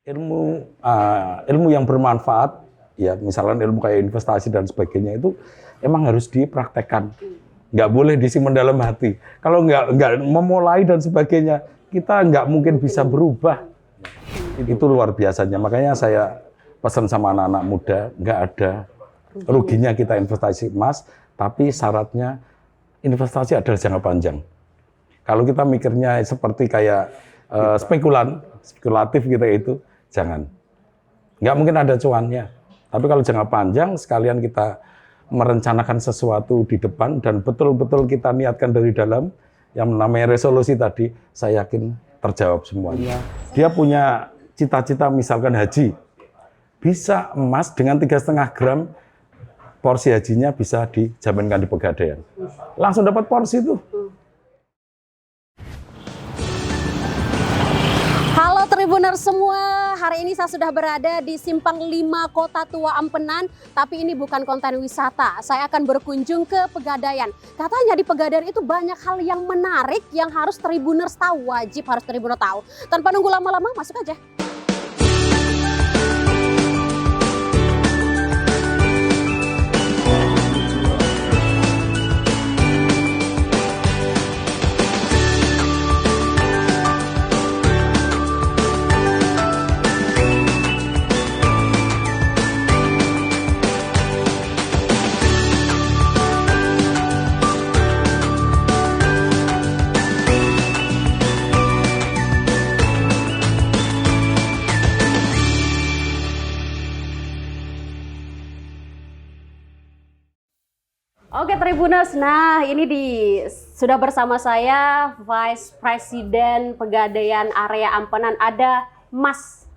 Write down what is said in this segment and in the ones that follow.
ilmu yang bermanfaat, ya misalkan ilmu kayak investasi dan sebagainya itu emang harus dipraktekkan. Nggak boleh disimpan dalam hati. Kalau nggak memulai dan sebagainya, kita nggak mungkin bisa berubah. Itu luar biasanya. Makanya saya pesan sama anak-anak muda, nggak ada ruginya kita investasi emas, tapi syaratnya investasi adalah jangka panjang. Kalau kita mikirnya seperti kayak spekulatif gitu itu, jangan. Nggak mungkin ada cuannya. Tapi kalau jangka panjang, sekalian kita merencanakan sesuatu di depan dan betul-betul kita niatkan dari dalam, yang namanya resolusi tadi, saya yakin terjawab semuanya. Dia punya cita-cita misalkan haji, bisa emas dengan 3,5 gram, porsi hajinya bisa dijaminkan di Pegadaian. Langsung dapat porsi itu. Halo Tribuners semua, hari ini saya sudah berada di Simpang 5 Kota Tua Ampenan, tapi ini bukan konten wisata. Saya akan berkunjung ke Pegadaian. Katanya di Pegadaian itu banyak hal yang menarik yang harus Tribuners tahu, wajib harus Tribuners tahu. Tanpa nunggu lama-lama, masuk aja. Oke Tribuners, nah ini sudah bersama saya Vice President Pegadaian Area Ampenan, ada Mas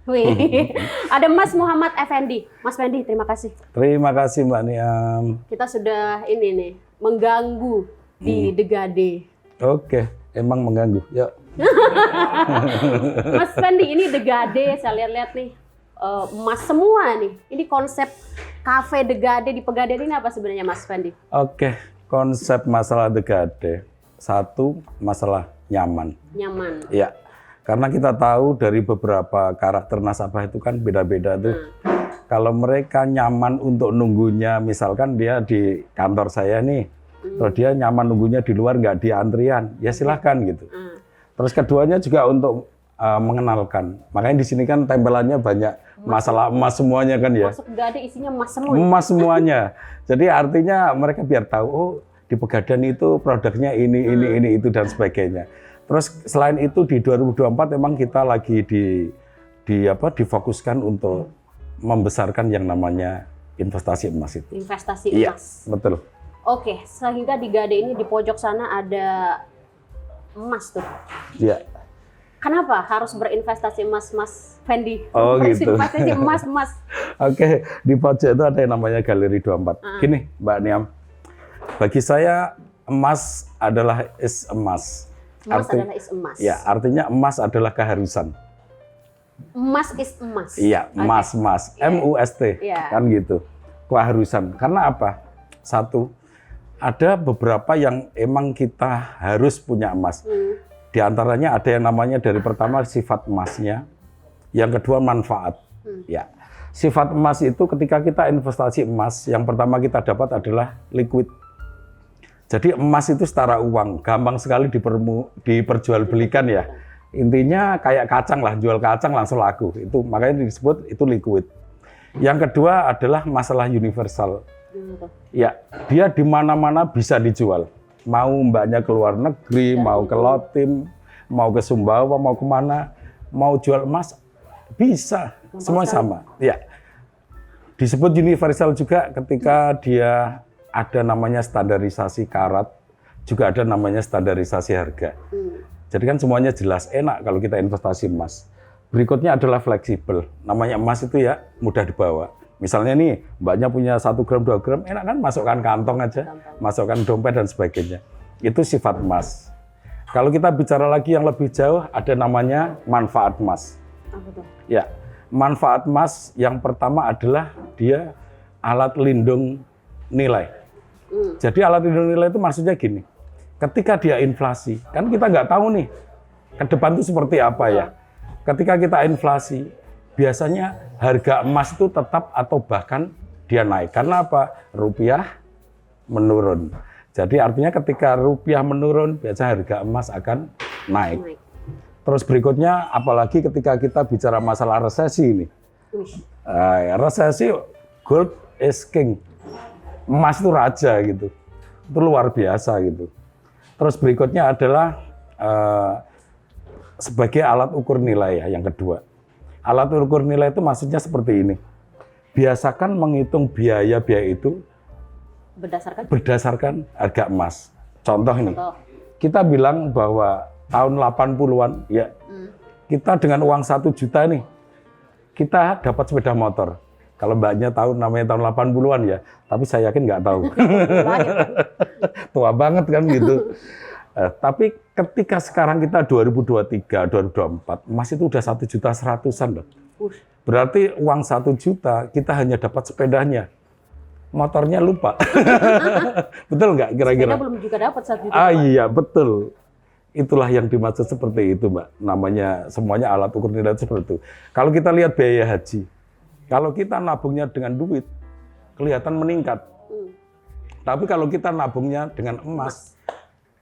ada Mas Muhammad Effendi. Mas Effendi, terima kasih. Terima kasih Mbak Niam. Kita sudah ini nih mengganggu di Degade. Oke, emang mengganggu. Yuk. Mas Effendi, ini Degade, saya lihat-lihat nih emas semua nih. Ini konsep Cafe Degade di Pegadaian ini apa sebenarnya Mas Effendi? Oke, konsep masalah Degade. Satu, masalah nyaman. Nyaman. Ya, karena kita tahu dari beberapa karakter nasabah itu kan beda-beda tuh. Kalau mereka nyaman untuk nunggunya, misalkan dia di kantor saya nih, terus dia nyaman nunggunya di luar, nggak di antrian, ya silahkan gitu. Terus keduanya juga untuk mengenalkan. Makanya di sini kan tempelannya banyak masalah emas semuanya kan ya. Masuk Pegadaian isinya emas semua. Emas semuanya. Jadi artinya mereka biar tahu, oh di Pegadaian itu produknya ini, itu dan sebagainya. Terus selain itu di 2024 memang kita lagi difokuskan untuk membesarkan yang namanya investasi emas itu. Investasi Iya, emas. betul. Oke, sehingga di Gade ini di pojok sana ada emas tuh. Iya. Kenapa harus berinvestasi emas, Mas Fendi? Oh gitu. Investasi emas. Oke, di pojok itu ada yang namanya Galeri 24. Gini, Mbak Niam, bagi saya emas adalah is emas. Adalah is emas. Ya, artinya emas adalah keharusan. Emas is emas. Iya, emas, MUST, kan gitu. Keharusan. Karena apa? Satu, ada beberapa yang emang kita harus punya emas. Di antaranya ada yang namanya dari pertama sifat emasnya, yang kedua manfaat. Ya, sifat emas itu ketika kita investasi emas, yang pertama kita dapat adalah liquid. Jadi emas itu setara uang, gampang sekali diperjualbelikan ya. Intinya kayak kacang lah, jual kacang langsung laku. Itu makanya disebut itu liquid. Yang kedua adalah masalah universal. Ya, dia di mana-mana bisa dijual. Mau mbaknya ke luar negeri, mau ke Lotim, mau ke Sumbawa, mau kemana, mau jual emas, bisa. Semua sama. Ya. Disebut universal juga ketika dia ada namanya standarisasi karat, juga ada namanya standarisasi harga. Jadi kan semuanya jelas, enak kalau kita investasi emas. Berikutnya adalah fleksibel. Namanya emas itu ya mudah dibawa. Misalnya nih, mbaknya punya 1 gram, 2 gram, enak kan masukkan kantong aja, masukkan dompet dan sebagainya. Itu sifat emas. Kalau kita bicara lagi yang lebih jauh, ada namanya manfaat emas. Ya, manfaat emas yang pertama adalah dia alat lindung nilai. Jadi alat lindung nilai itu maksudnya gini, ketika dia inflasi, kan kita nggak tahu nih, ke depan itu seperti apa ya. Ketika kita inflasi, biasanya harga emas itu tetap atau bahkan dia naik. Karena apa? Rupiah menurun. Jadi artinya ketika rupiah menurun, biasanya harga emas akan naik. Terus berikutnya, apalagi ketika kita bicara masalah resesi ini. Resesi, gold is king. Emas itu raja gitu. Itu luar biasa gitu. Terus berikutnya adalah sebagai alat ukur nilai ya, yang kedua. Alat ukur nilai itu maksudnya seperti ini. Biasakan menghitung biaya-biaya itu berdasarkan harga emas. Contoh ini, kita bilang bahwa tahun 80-an, ya, kita dengan uang 1 juta nih, kita dapat sepeda motor. Kalau mbaknya tahu namanya tahun 80-an ya, tapi saya yakin nggak tahu. Tua banget kan gitu. Tapi ketika sekarang kita 2023, 2024, emas itu udah 1.100.000-an loh. Berarti uang 1 juta kita hanya dapat sepedanya. Motornya lupa. Betul nggak kira-kira? Sepeda belum juga dapat 1 juta. Iya, betul. Itulah yang dimaksud seperti itu, Mbak. Namanya semuanya alat ukur nilai seperti itu. Kalau kita lihat biaya haji, kalau kita nabungnya dengan duit, kelihatan meningkat. Tapi kalau kita nabungnya dengan emas,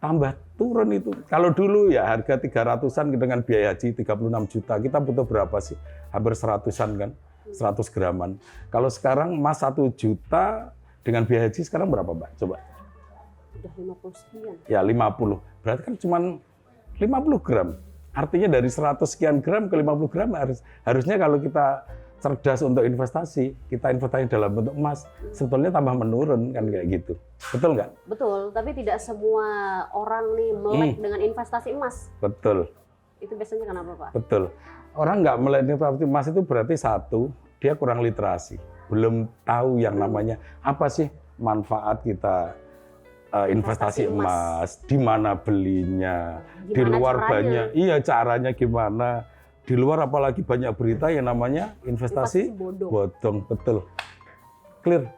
tambah turun itu. Kalau dulu ya harga 300-an dengan biaya haji 36 juta, kita butuh berapa sih? Hampir 100-an kan? 100 graman. Kalau sekarang emas 1 juta dengan biaya haji sekarang berapa, Mbak? Coba. Udah 50 sekian. Ya 50. Berarti kan cuma 50 gram. Artinya dari 100 sekian gram ke 50 gram harusnya kalau kita cerdas untuk investasi, kita investasi dalam bentuk emas, sebetulnya tambah menurun kan kayak gitu. Betul nggak? Betul, tapi tidak semua orang nih melek dengan investasi emas. Betul. Itu biasanya kenapa, Pak? Betul. Orang nggak melek investasi emas itu berarti satu, dia kurang literasi. Belum tahu yang namanya apa sih manfaat kita investasi emas, di mana belinya, gimana di luar caranya? Banyak, iya caranya gimana. Di luar apalagi banyak berita yang namanya investasi bodong, betul. Clear.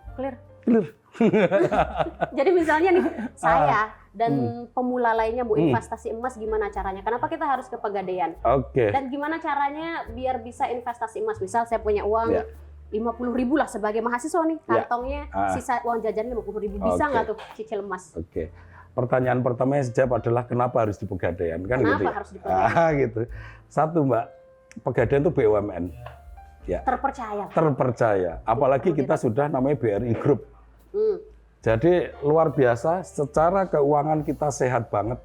Jadi misalnya nih saya dan pemula lainnya mau investasi emas, gimana caranya? Kenapa kita harus ke Pegadaian? Oke. Dan gimana caranya biar bisa investasi emas? Misal saya punya uang 50.000 lah sebagai mahasiswa nih, kantongnya sisa uang jajannya 50.000, bisa nggak tuh cicil emas? Oke. Pertanyaan pertama yang saya jawab adalah kenapa harus di Pegadaian? Kan kenapa gitu ya? Harus di Pegadaian? Gitu. Satu, Mbak, Pegadaian itu BUMN. Ya. Terpercaya. Apalagi kita sudah namanya BRI Group. Jadi luar biasa, secara keuangan kita sehat banget.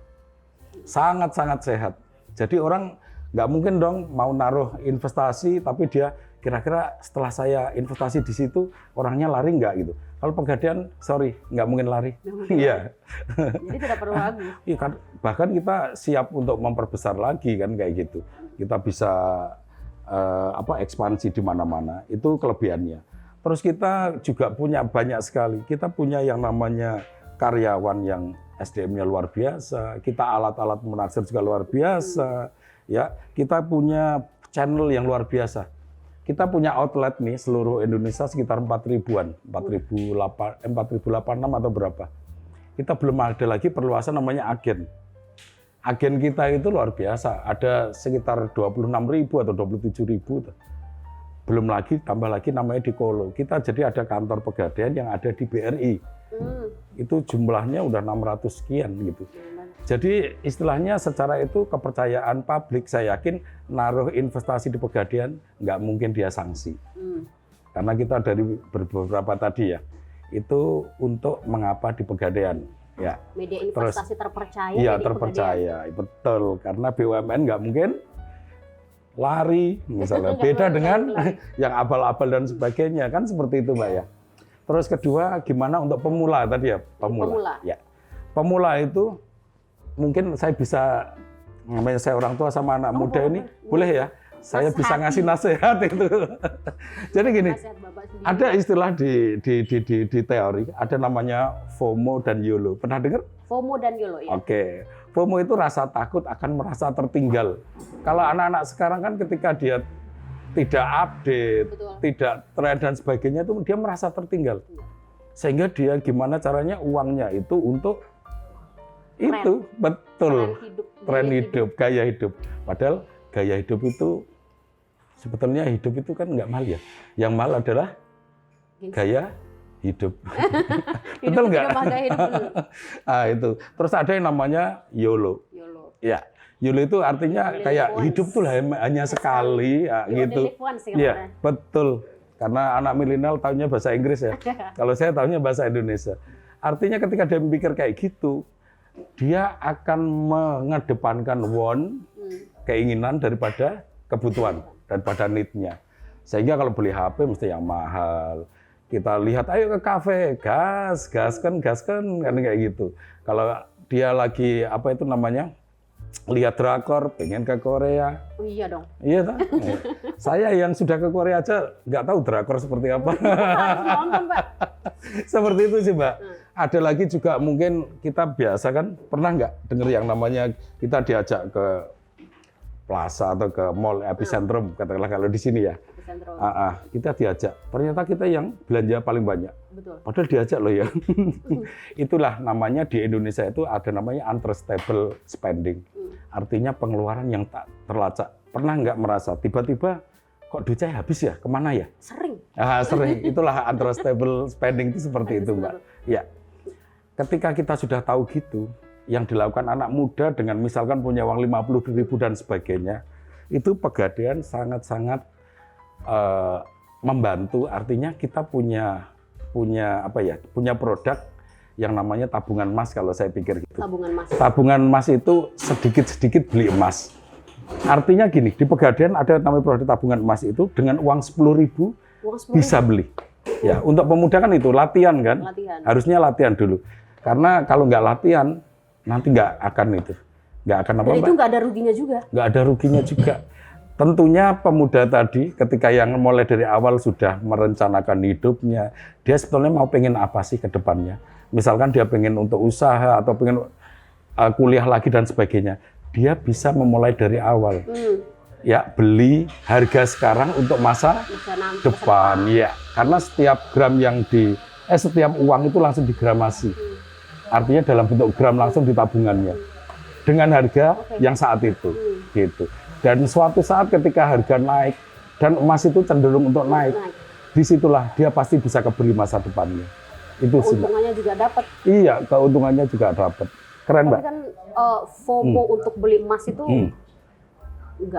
Sangat-sangat sehat. Jadi orang nggak mungkin dong mau naruh investasi, tapi dia kira-kira setelah saya investasi di situ, orangnya lari nggak gitu. Kalau Pegadaian, sorry, nggak mungkin lari. Iya. Jadi tidak perlu ragu. Iya kan, bahkan kita siap untuk memperbesar lagi kan kayak gitu. Kita bisa ekspansi di mana-mana. Itu kelebihannya. Terus kita juga punya banyak sekali. Kita punya yang namanya karyawan yang SDM-nya luar biasa. Kita alat-alat menaksir juga luar biasa. Ya, kita punya channel yang luar biasa. Kita punya outlet nih seluruh Indonesia sekitar 4.000-an, 4.086 atau berapa. Kita belum ada lagi perluasan namanya agen. Agen kita itu luar biasa, ada sekitar 26.000 atau 27.000. Belum lagi, tambah lagi namanya di Kolo. Kita jadi ada kantor Pegadaian yang ada di BRI. Itu jumlahnya udah 600 sekian gitu. Jadi istilahnya secara itu kepercayaan publik, saya yakin naruh investasi di Pegadaian nggak mungkin dia sanksi. Karena kita dari beberapa tadi ya, itu untuk mengapa di Pegadaian. Ya. Media investasi terpercaya. Iya, terpercaya, betul. Karena BUMN nggak mungkin lari, misalnya. Beda dengan yang abal-abal dan sebagainya, kan seperti itu, Mbak ya. Terus kedua, gimana untuk pemula tadi ya, pemula. Ya. Pemula itu mungkin saya bisa, namanya saya orang tua sama anak muda ini, boleh ya, saya bisa ngasih nasihat itu. Jadi gini, ada istilah di teori, ada namanya FOMO dan YOLO. Pernah dengar? FOMO dan YOLO ya. Oke. FOMO itu rasa takut akan merasa tertinggal. Kalau anak-anak sekarang kan ketika dia tidak update, tidak tren dan sebagainya, itu dia merasa tertinggal. Sehingga dia gimana caranya uangnya itu untuk itu, betul, tren hidup, gaya hidup. Padahal gaya hidup itu sebetulnya hidup itu kan nggak mahal ya. Yang mahal adalah gaya hidup. Betul nggak? Nah, itu. Terus ada yang namanya YOLO. Ya, YOLO itu artinya kayak hidup tuh hanya sekali, ya, gitu. Iya, betul. Karena anak milenial tahunya bahasa Inggris ya. Kalau saya tahunya bahasa Indonesia. Artinya ketika dia mikir kayak gitu, dia akan mengedepankan keinginan daripada kebutuhan, daripada need-nya. Sehingga kalau beli HP mesti yang mahal. Kita lihat, ayo ke kafe, gaskan, kan kayak gitu. Kalau dia lagi, apa itu namanya, lihat drakor, pengen ke Korea. Oh iya dong. Iya tak? Saya yang sudah ke Korea aja nggak tahu drakor seperti apa. Nonton, Pak. Seperti itu sih, Mbak. Ada lagi juga mungkin kita biasa kan, pernah nggak dengar yang namanya kita diajak ke plaza atau ke mall epicentrum, katakanlah kalau di sini ya. Kita diajak. Ternyata kita yang belanja paling banyak. Betul. Padahal diajak loh ya. Itulah namanya di Indonesia itu ada namanya untrustable spending. Artinya pengeluaran yang tak terlacak. Pernah nggak merasa tiba-tiba kok duit saya habis ya? Kemana ya? Sering. Sering. Itulah untrustable spending itu seperti itu, Mbak. Ya. Ketika kita sudah tahu gitu, yang dilakukan anak muda dengan misalkan punya uang 50.000 dan sebagainya, itu Pegadaian sangat-sangat membantu. Artinya kita punya produk yang namanya tabungan emas kalau saya pikir gitu. Tabungan emas. Tabungan emas itu sedikit-sedikit beli emas. Artinya gini, di Pegadaian ada namanya produk tabungan emas itu dengan uang 10.000 bisa beli. Ya, untuk pemuda kan itu latihan kan? Harusnya latihan dulu. Karena kalau nggak latihan nanti nggak akan apa-apa. Dan itu nggak ada ruginya juga. Nggak ada ruginya juga. Tentunya pemuda tadi ketika yang mulai dari awal sudah merencanakan hidupnya, dia sebetulnya mau pengen apa sih ke depannya. Misalkan dia pengen untuk usaha atau pengen kuliah lagi dan sebagainya. Dia bisa memulai dari awal. Ya, beli harga sekarang untuk masa depan. Ya, karena setiap gram yang setiap uang itu langsung digramasi. Artinya dalam bentuk gram langsung di tabungannya. Dengan harga yang saat itu. Gitu. Dan suatu saat ketika harga naik dan emas itu cenderung untuk naik, disitulah dia pasti bisa kebeli masa depannya. Itu sih. Keuntungannya juga dapat. Iya, keuntungannya juga dapat. Keren, Mbak. Tapi kan FOMO untuk beli emas itu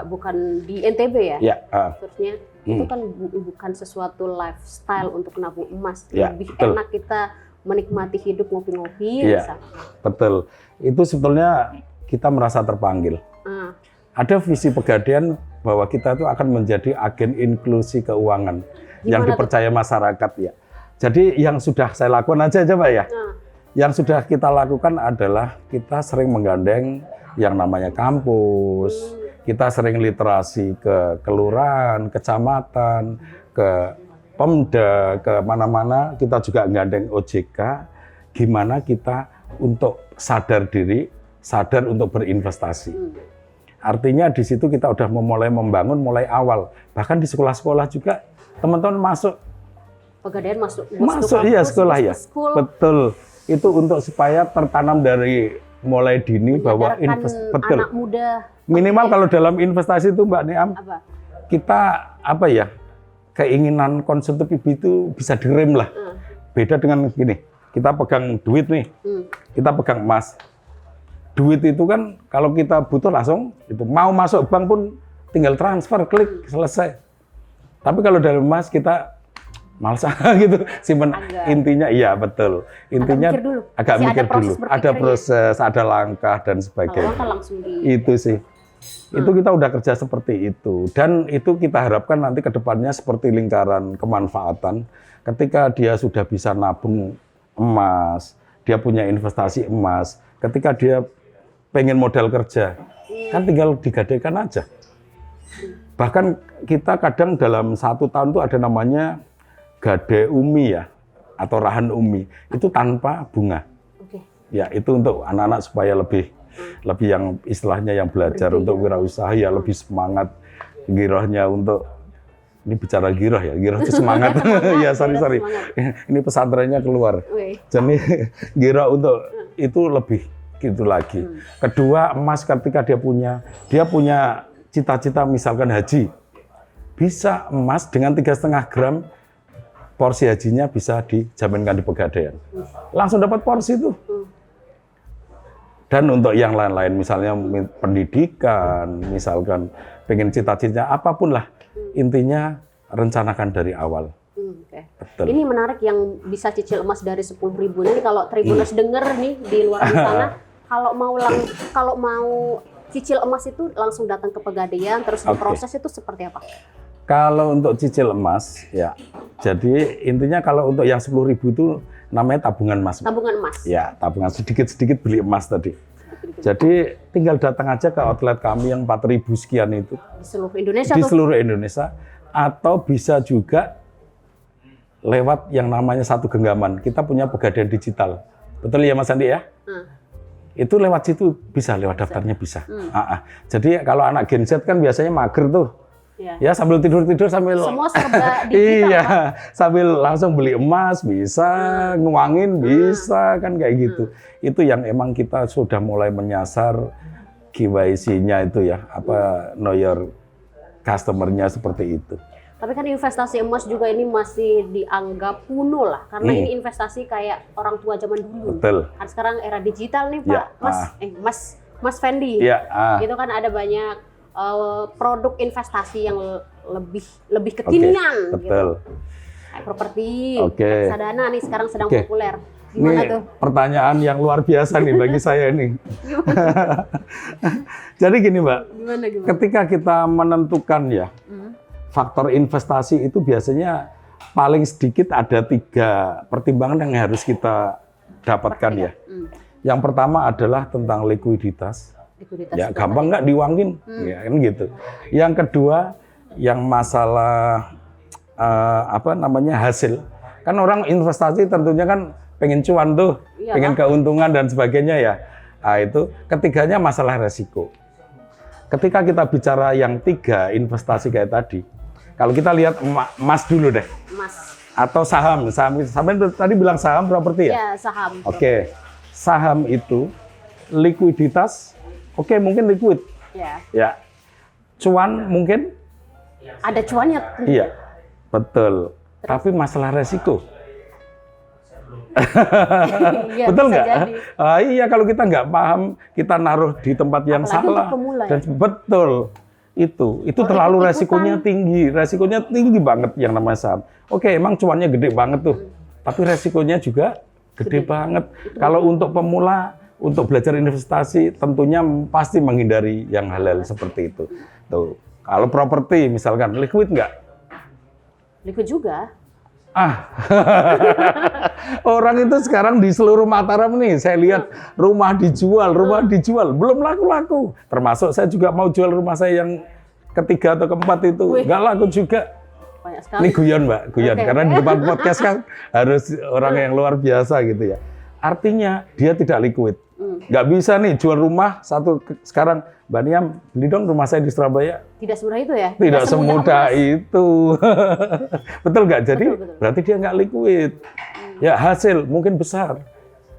bukan di NTB ya? Ya. Terusnya itu kan bukan sesuatu lifestyle untuk nabung emas. Ya, lebih betul. enak kita menikmati hidup ngopi-ngopi. Iya, betul. Itu sebetulnya kita merasa terpanggil. Ada visi Pegadaian bahwa kita itu akan menjadi agen inklusi keuangan yang dipercaya masyarakat ya. Jadi yang sudah saya lakukan aja Pak ya. Yang sudah kita lakukan adalah kita sering menggandeng yang namanya kampus. Kita sering literasi ke kelurahan, kecamatan, ke Pemda, ke mana-mana. Kita juga menggandeng OJK. Gimana kita untuk sadar diri, sadar untuk berinvestasi. Artinya di situ kita udah memulai membangun mulai awal. Bahkan di sekolah-sekolah juga teman-teman masuk. Pegadaian masuk Iya sekolah ya. Betul. Itu untuk supaya tertanam dari mulai dini bahwa betul. Anak muda. Minimal kalau dalam investasi itu Mbak Niam, kita keinginan konsumtif itu bisa direm lah. Beda dengan gini, kita pegang duit nih, kita pegang emas. Duit itu kan kalau kita butuh langsung itu mau masuk bank pun tinggal transfer, klik, selesai. Tapi kalau dalam emas kita malas gitu simpen. Intinya iya betul. Intinya agak mikir dulu. Ada proses, ada langkah dan sebagainya. Itu sih. Itu kita udah kerja seperti itu. Dan itu kita harapkan nanti ke depannya seperti lingkaran kemanfaatan. Ketika dia sudah bisa nabung emas, dia punya investasi emas. Ketika dia pengen modal kerja, kan tinggal digadaikan aja. Bahkan kita kadang dalam 1 tahun itu ada namanya gade umi ya, atau rahan umi. Itu tanpa bunga. Ya, itu untuk anak-anak supaya lebih yang istilahnya yang belajar untuk wirausaha ya lebih semangat. Girohnya untuk, ini bicara giroh ya, giroh itu semangat. Ya sorry. Ini pesantrennya keluar. Jadi giroh untuk itu lebih gitu lagi. Kedua, emas ketika dia punya cita-cita misalkan haji. bisa emas dengan 3,5 gram porsi hajinya bisa dijaminkan di Pegadaian. Langsung dapat porsi itu. Dan untuk yang lain-lain, misalnya pendidikan, misalkan pengen cita-cita apapun lah, intinya rencanakan dari awal. Okay. Betul. Ini menarik yang bisa cicil emas dari 10.000. Nanti kalau Tribuners denger nih di luar sana, kalau mau cicil emas itu langsung datang ke Pegadaian, terus diproses itu seperti apa? Kalau untuk cicil emas, ya, jadi intinya kalau untuk yang 10.000 itu namanya tabungan emas. Tabungan emas. Ya, tabungan sedikit-sedikit beli emas tadi. Jadi tinggal datang aja ke outlet kami yang 4.000 sekian itu. Di seluruh Indonesia? Di seluruh Indonesia. Atau bisa juga lewat yang namanya satu genggaman. Kita punya Pegadaian digital. Betul ya Mas Andi ya? Itu lewat situ bisa, lewat daftarnya bisa. Jadi kalau anak Gen Z kan biasanya mager tuh. Ya sambil tidur-tidur sambil semua serba digital. Iya, sambil langsung beli emas bisa, nguangin bisa kan kayak gitu. Itu yang emang kita sudah mulai menyasar KYC-nya itu ya, know your customer-nya seperti itu. Tapi kan investasi emas juga ini masih dianggap kuno lah, karena ini investasi kayak orang tua zaman dulu. Betul. Kan sekarang era digital nih Ya, Pak, Mas Fendi. Ya, Gitu kan ada banyak produk investasi yang lebih kekinian. Betul. Gitu. Kayak properti, reksadana nih sekarang sedang populer. Gimana ini tuh? Pertanyaan yang luar biasa nih bagi saya nih. Jadi gini Mbak, gimana? Ketika kita menentukan ya, faktor investasi itu biasanya paling sedikit ada 3 pertimbangan yang harus kita dapatkan ya. Yang pertama adalah tentang likuiditas. Ya gampang nggak diuangin, ya kan gitu. Yang kedua, yang masalah hasil. Kan orang investasi tentunya kan pengen cuan tuh, pengen keuntungan dan sebagainya ya. Nah, itu ketiganya masalah resiko. Ketika kita bicara yang 3 investasi kayak tadi, kalau kita lihat emas dulu deh. Emas. Atau saham. Sampai tadi bilang saham properti ya? Iya, saham. Oke. Saham itu likuiditas, mungkin liquid. Ya. Cuan mungkin? Ada cuannya. Iya, betul. Tapi masalah resiko. Iya, betul nggak? Iya, kalau kita nggak paham, kita naruh di tempat yang salah. Dan betul. Itu terlalu resikonya tinggi. Resikonya tinggi banget yang namanya saham. Emang cuannya gede banget tuh. Tapi resikonya juga gede banget. Kalau untuk pemula, untuk belajar investasi, tentunya pasti menghindari yang hal-hal seperti itu. Tuh. Kalau properti misalkan, liquid nggak? Liquid juga. Orang itu sekarang di seluruh Mataram nih, saya lihat rumah dijual, belum laku-laku. Termasuk saya juga mau jual rumah saya yang ketiga atau keempat itu, nggak laku juga. Banyak sekali. Ini guyon Mbak, karena di depan podcast kan harus orang yang luar biasa gitu ya. Artinya dia tidak liquid, nggak bisa nih jual rumah satu sekarang. Mbak Niam, beli dong rumah saya di Surabaya. Tidak semudah itu ya? Tidak semudah itu. Betul nggak? Jadi betul. Berarti dia nggak liquid. Ya hasil mungkin besar.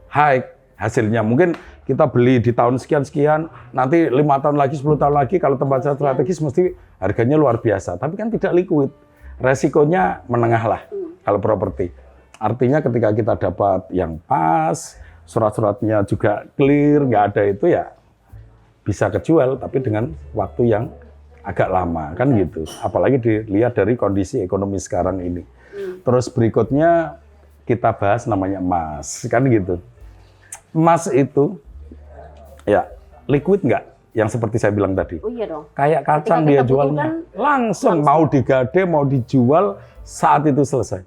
High hasilnya. Mungkin kita beli di tahun sekian-sekian, nanti 5 tahun lagi, 10 tahun lagi, kalau tempat strategis mesti harganya luar biasa. Tapi kan tidak liquid. Resikonya menengah lah kalau properti. Artinya ketika kita dapat yang pas, surat-suratnya juga clear, nggak ada itu ya, bisa kejual, tapi dengan waktu yang agak lama, kan gitu. Apalagi dilihat dari kondisi ekonomi sekarang ini. Terus berikutnya kita bahas namanya emas, kan gitu. Emas itu, ya liquid nggak? Yang seperti saya bilang tadi. Oh iya dong. Kayak kacang dia jualnya. Langsung, mau digade, mau dijual, saat itu selesai.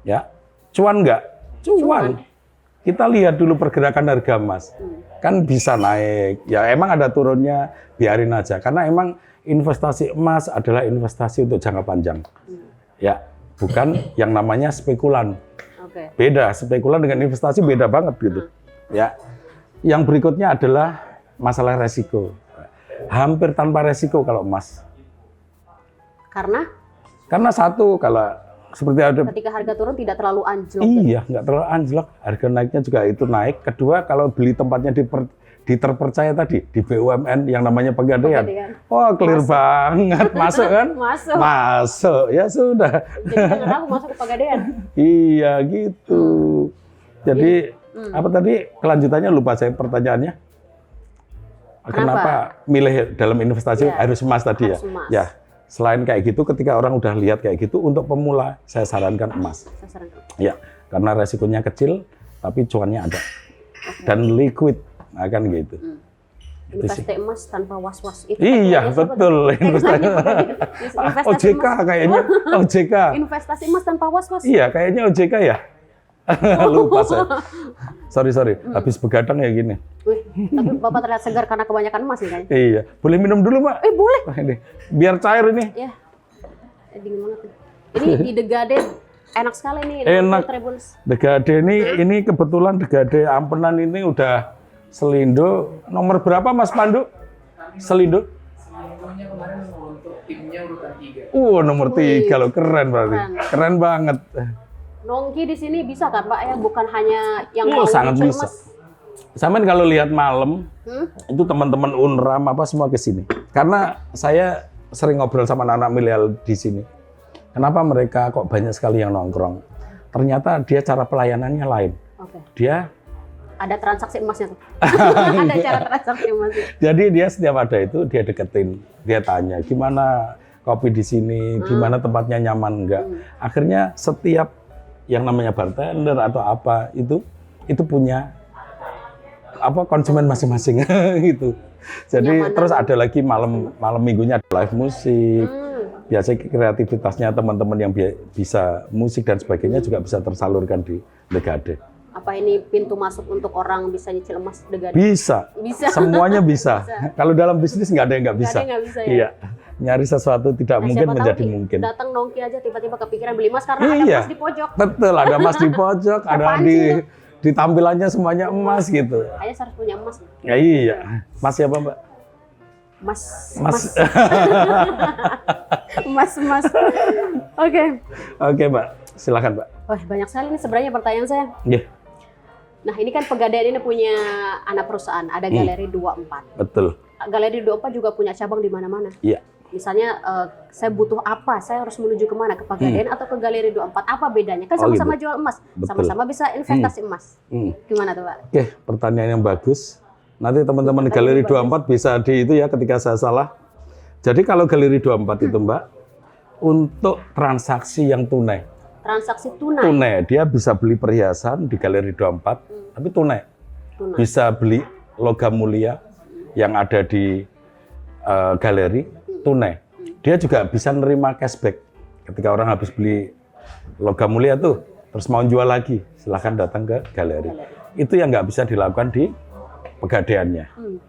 Ya, cuan nggak? Cuan. Kita lihat dulu pergerakan harga emas. Kan bisa naik, ya emang ada turunnya, biarin aja. Karena emang investasi emas adalah investasi untuk jangka panjang. Ya, bukan yang namanya spekulan. Beda, spekulan dengan investasi beda banget gitu. Ya, yang berikutnya adalah masalah resiko. Hampir tanpa resiko kalau emas. Karena satu, kalau seperti ada ketika harga turun tidak terlalu anjlok. Iya, nggak terlalu anjlok. Harga naiknya juga itu naik. Kedua, kalau beli tempatnya di terpercaya tadi di BUMN yang namanya Pegadaian. Oh, clear banget, masuk kan? Masuk. Ya sudah. Jadi jangan ragu masuk ke Pegadaian. Iya gitu. Jadi apa tadi kelanjutannya lupa saya pertanyaannya. Kenapa milih dalam investasi harus emas tadi ya? Emas. Ya. Selain kayak gitu, ketika orang udah lihat kayak gitu, untuk pemula saya sarankan emas. Ya, karena resikonya kecil, tapi cuannya ada dan liquid, akan gitu. Investasi emas tanpa was-was itu. Iya betul, investasi. OJK kayaknya, OJK. Investasi emas tanpa was-was. Iya, kayaknya OJK ya. Lupa saya. Sorry. Habis begadang ya gini. Wih, tapi Bapak terlihat segar karena kebanyakan emas nih kayaknya. Iya, boleh minum dulu Mbak? Boleh. Ini, biar cair ini. Iya. Dingin banget nih. Ini di The Garden. Enak sekali nih. Enak. The Garden ini kebetulan The Garden Ampenan ini udah Selindo nomor berapa Mas Pandu? Selindo? Selindonya kemarin untuk timnya urutan 3. Nomor 3 loh, keren berarti. Keren banget. Nongki di sini bisa kan Pak ya? Bukan hanya yang sangat bisa. Sampean kalau lihat malam, itu teman-teman Unram apa semua ke sini. Karena saya sering ngobrol sama anak-anak milenial di sini. Kenapa mereka kok banyak sekali yang nongkrong? Ternyata dia cara pelayanannya lain. Dia ada transaksi emasnya tuh. Ada cara transaksi emasnya. Jadi dia setiap ada itu dia deketin, dia tanya gimana kopi di sini, gimana tempatnya nyaman enggak. Akhirnya setiap yang namanya bartender atau apa itu punya apa konsumen masing-masing gitu. Jadi terus ada lagi malam minggunya ada live musik. Biasanya kreativitasnya teman-teman yang bisa musik dan sebagainya juga bisa tersalurkan di The Garden. Apa ini pintu masuk untuk orang bisa nyicil emas The Garden? Bisa. Semuanya bisa. Kalau dalam bisnis nggak ada yang nggak bisa. Iya. Nyari sesuatu tidak mungkin menjadi mungkin. Datang nongki aja tiba-tiba kepikiran beli emas karena ada emas di pojok. Betul, ada emas di pojok, ada di tampilannya semuanya emas gitu. Kayaknya harus punya emas. Ya, iya. Mas siapa Mbak? Mas. Mas. Oke Mbak, silakan Mbak. Wah banyak sekali nih sebenarnya pertanyaan saya. Iya. Nah ini kan Pegadaian ini punya anak perusahaan, ada Galeri 24. Betul. Galeri 24 juga punya cabang di mana-mana. Iya. Misalnya saya butuh apa, saya harus menuju kemana, ke Pegadaian atau ke Galeri 24, apa bedanya? Kan sama-sama jual emas, sama-sama bisa investasi emas. Gimana tuh Pak? Oke, pertanyaan yang bagus. Nanti teman-teman Galeri 24 bisa di itu ya ketika saya salah. Jadi kalau Galeri 24 itu Mbak, untuk transaksi yang tunai. Transaksi tunai? Tunai, dia bisa beli perhiasan di Galeri 24, tapi tunai. Bisa beli logam mulia yang ada di galeri, tunai. Dia juga bisa nerima cashback. Ketika orang habis beli logam mulia tuh, terus mau jual lagi, silahkan datang ke galeri. Itu yang nggak bisa dilakukan di Pegadaiannya.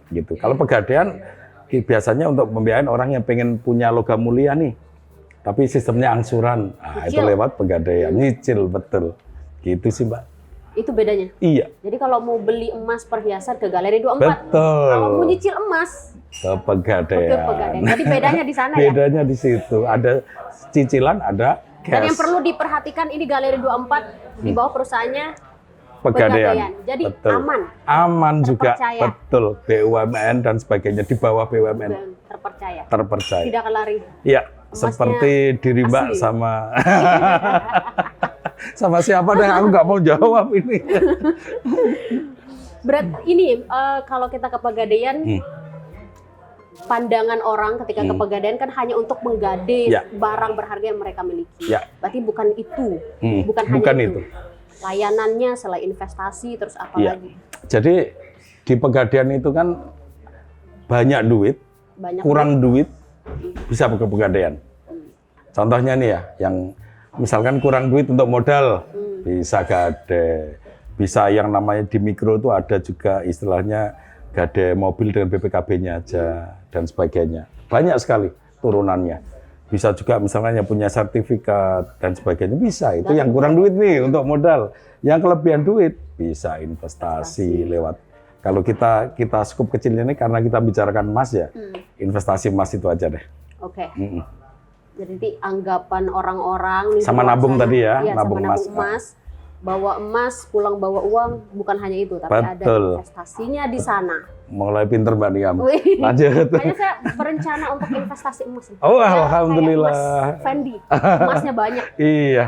Gitu. Kalau Pegadaian, biasanya untuk pembiayaan orang yang pengen punya logam mulia nih, tapi sistemnya angsuran, itu lewat Pegadaian, nyicil betul, gitu sih Mbak. Itu bedanya? Iya. Jadi kalau mau beli emas perhiasan ke Galeri 24, betul. Kalau mau nyicil emas ke Pegadaian. Jadi bedanya di sana ya? Bedanya di situ, ada cicilan, ada cash. Dan yang perlu diperhatikan ini Galeri 24 di bawah perusahaannya Pegadaian. Jadi betul. Aman juga, betul. BUMN dan sebagainya di bawah BUMN. Terpercaya. Tidak akan lari. Iya. Seperti diri Mbak sama sama siapa deh, aku nggak mau jawab ini. Ini kalau kita ke Pegadaian, pandangan orang ketika ke Pegadaian kan hanya untuk menggade barang berharga yang mereka miliki. Berarti bukan itu, bukan hanya itu. Layanannya selain investasi terus apa lagi? Jadi di Pegadaian itu kan banyak duit, kurang duit. Bisa ke Pegadaian. Contohnya nih ya, yang misalkan kurang duit untuk modal, bisa gade. Bisa yang namanya di mikro itu ada juga istilahnya gade mobil dengan BPKB-nya aja dan sebagainya. Banyak sekali turunannya. Bisa juga misalnya yang punya sertifikat dan sebagainya, bisa. Itu yang kurang duit nih untuk modal. Yang kelebihan duit bisa investasi lewat. Kalau kita skup kecilnya ini karena kita bicarakan emas ya, investasi emas itu aja deh. Oke. Jadi anggapan orang-orang sama nabung tadi ya, nabung emas. bawa emas, pulang bawa uang, bukan hanya itu, tapi ada Betul. investasinya di sana. Mulai pinter Mbak Nia. Wih. Lanjut. Kayaknya saya berencana untuk investasi emas. Oh, Ya, alhamdulillah. kayak Mas Fendi, emasnya banyak. Iya,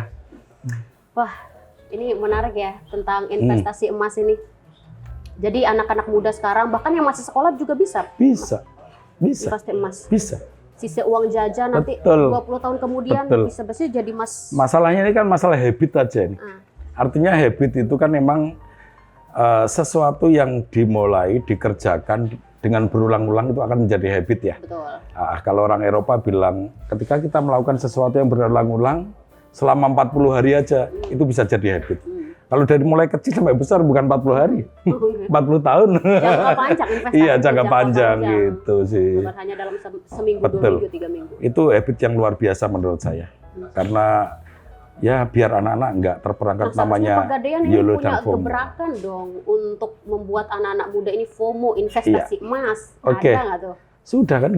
Wah, ini menarik ya tentang investasi emas ini. Jadi anak-anak muda sekarang, bahkan yang masih sekolah juga bisa bisa. investasi emas. Bisa. Sisa uang jajan nanti Betul. 20 tahun kemudian Betul. bisa bersih jadi emas. Masalahnya ini kan masalah habit aja ini. Ah. Artinya habit itu kan memang sesuatu yang dimulai, dikerjakan dengan berulang-ulang itu akan menjadi habit ya. Betul. Kalau orang Eropa bilang, ketika kita melakukan sesuatu yang berulang-ulang, selama 40 hari aja, itu bisa jadi habit. Kalau dari mulai kecil sampai besar bukan 40 hari, 40 tahun. Jangka panjang investasi. Iya, jangka panjang gitu sih. Bukan hanya dalam seminggu, Betul. 2 minggu, 3 minggu. Itu habit yang luar biasa menurut saya. Karena ya biar anak-anak nggak terperangkap Nah, namanya Pegadaian ini YOLO punya dan FOMO. gebrakan dong untuk membuat anak-anak muda ini FOMO, investasi emas. Oke. Ada nggak tuh? Sudah kan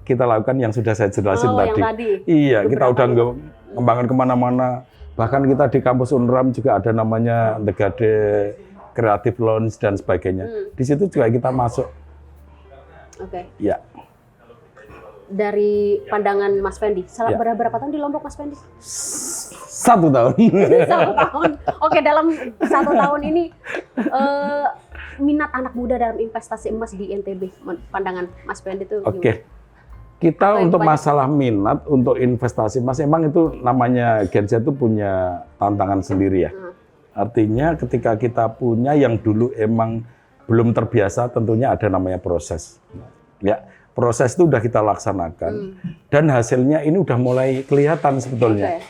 kita lakukan yang sudah saya jelasin Oh, yang tadi. tadi. Iya, kita udah Gebrakan. ngembangin kemana-mana. Bahkan kita di kampus Unram juga ada namanya The Gade Creative Lounge dan sebagainya. Di situ juga kita masuk. Oke. Ya, Dari pandangan Mas Fendi, Ya. berapa tahun di Lombok Mas Fendi? 1 tahun. 1 tahun. Oke, dalam 1 tahun ini minat anak muda dalam investasi emas di NTB, pandangan Mas Fendi itu gimana? Oke. Kita Apa yang untuk banyak? masalah minat untuk investasi emas, emang itu namanya Gen Z itu punya tantangan sendiri ya. Artinya ketika kita punya yang dulu emang belum terbiasa, tentunya ada namanya proses. Ya, proses itu udah kita laksanakan dan hasilnya ini udah mulai kelihatan sebetulnya. Oke,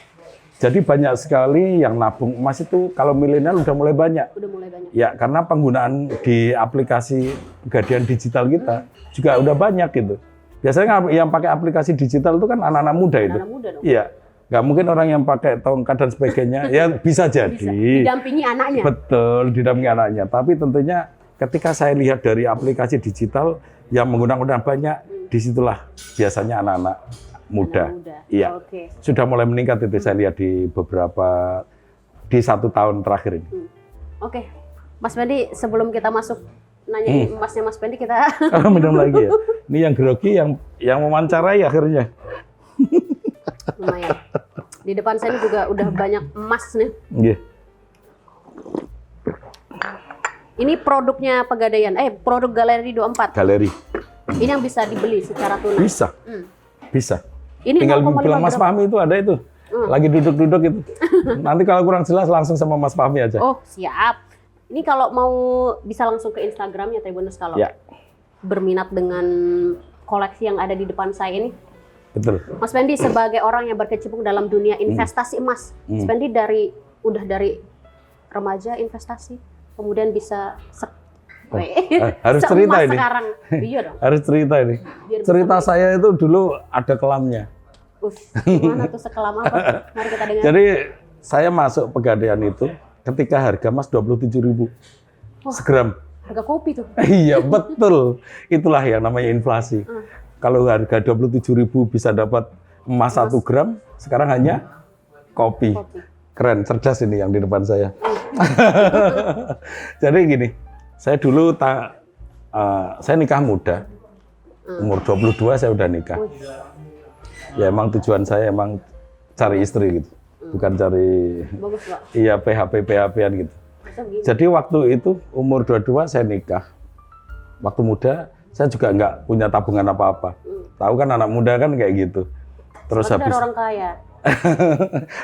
Jadi banyak sekali yang nabung emas itu kalau milenial udah mulai banyak. udah mulai banyak. Ya, karena penggunaan di aplikasi Pegadaian digital kita juga udah banyak gitu. Biasanya yang pakai aplikasi digital itu kan anak-anak muda itu. Anak muda dong. Iya, nggak mungkin orang yang pakai tongkat dan sebagainya. Ya bisa jadi. Bisa. Didampingi anaknya. Betul, didampingi anaknya. Tapi tentunya ketika saya lihat dari aplikasi digital yang menggunakan banyak, disitulah biasanya anak-anak muda. Anak muda. Iya, Oke. sudah mulai meningkat itu saya lihat di 1 tahun terakhir ini. Oke. Mas Fendi, sebelum kita masuk nanya emasnya Mas Fendi, kita Minum lagi ya. Ini yang grogi yang mewawancarai akhirnya. lumayan. Di depan saya ini juga udah banyak emas nih. Iya. Ini produknya Pegadaian, produk Galeri 24. Galeri. Ini yang bisa dibeli secara tunai. Bisa. Bisa. Ini Tinggal 0,5 bilang Mas gram. Fahmi itu ada itu. Lagi duduk-duduk itu. Nanti kalau kurang jelas langsung sama Mas Fahmi aja. Oh, siap. Ini kalau mau bisa langsung ke Instagramnya Tribuners kalau Ya, berminat dengan koleksi yang ada di depan saya ini. betul. Mas Fendi sebagai orang yang berkecimpung dalam dunia investasi emas, Mas Fendi udah dari remaja investasi, kemudian bisa harus seemas cerita ini. sekarang. Iya dong. Harus cerita ini. Biar bisa Cerita saya itu dulu ada kelamnya. Gimana tuh sekelam apa? Mari kita dengar. Jadi saya masuk Pegadaian itu ketika harga emas 27.000 segram. Harga kopi tuh. Iya, betul. Itulah yang namanya inflasi. Kalau harga 27.000 bisa dapat emas 1 gram, sekarang hanya kopi. Keren, cerdas ini yang di depan saya. Jadi gini, saya dulu saya nikah muda. Umur 22 saya udah nikah. Ya emang tujuan saya emang cari istri gitu. Bukan cari Bagus, Pak. iya PHP-an gitu. Masa begini? Jadi waktu itu umur 22 saya nikah. Waktu muda saya juga nggak punya tabungan apa-apa. Tahu kan anak muda kan kayak gitu. Terus Soalnya habis ada orang kaya.